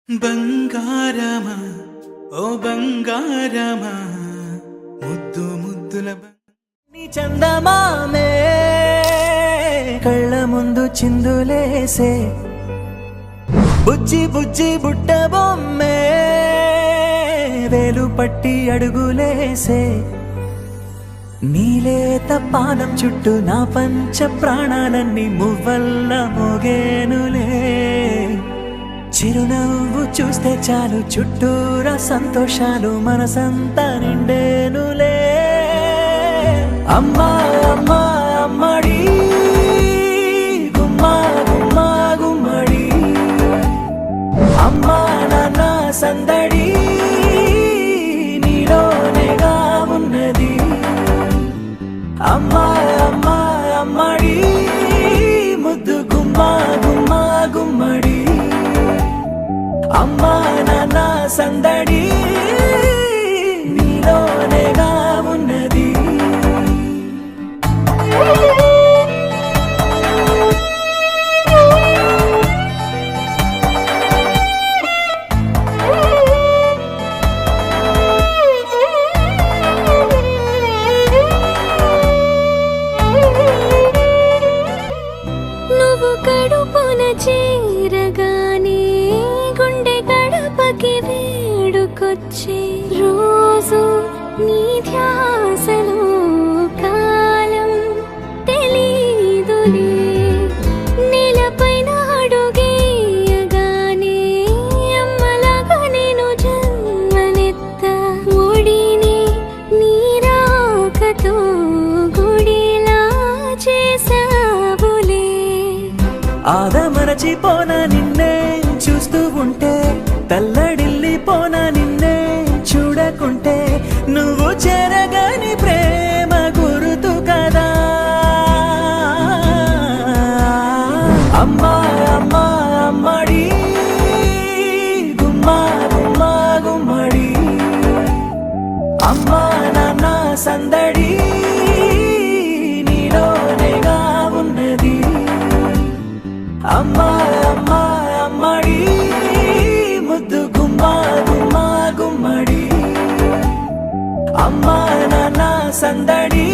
బంగారమా ఓ బంగారమా ముద్దు ముద్దుల నీ చందమామే కళ్ళ ముందు చిందులేసే బుజ్జి బుజ్జి బుట్ట బొమ్మే వేలు పట్టి అడుగులేసే నీలేత పానం చుట్టూ నా పంచ ప్రాణాలన్నీ మువ్వల్ల మోగేనులే చిరునవ్వు చూస్తే చాలు చుట్టూరా సంతోషాలు మనసంతా నిండేనులే అమ్మా అమ్మా అమ్మడి గుమ్మా గుమ్మా గుమ్మడి అమ్మా నాన్న సందడి నీలోనేగా ఉన్నది అమ్మా అమ్మా అమ్మడి ముద్దు గుమ్మా గుమ్మా గుమ్మడి అమ్మా నాన్న సందడి నీలోనేగా ఉన్నది నువ్వు కడుపున చేరగానే గుండె గడపకి వేడుకొచ్చే రోజు నీ ధ్యాసలో కాలం తెలీదులే నేలపైన అడుగేయగానే అమ్మలాగా నేను జన్మనెత్త ఒడిని నీ రాకతో గుడిలా చేసావులే ఆదమరచిపోన నిన్నే చూస్తూ ఉంటే తల్లడిల్లిపోన నిన్నే చూడకుంటే నువ్వు చెరగని ప్రేమ గురుతు కదా అమ్మా అమ్మా అమ్మడి గుమ్మా గుమ్మా గుమ్మడి అమ్మా నాన్న సందడి నీలోనేగా ఉన్నది అమ్మా అమ్మా అమ్మడి ముద్దు గుమ్మా గుమ్మా గుమ్మడి అమ్మా నాన్న సందడి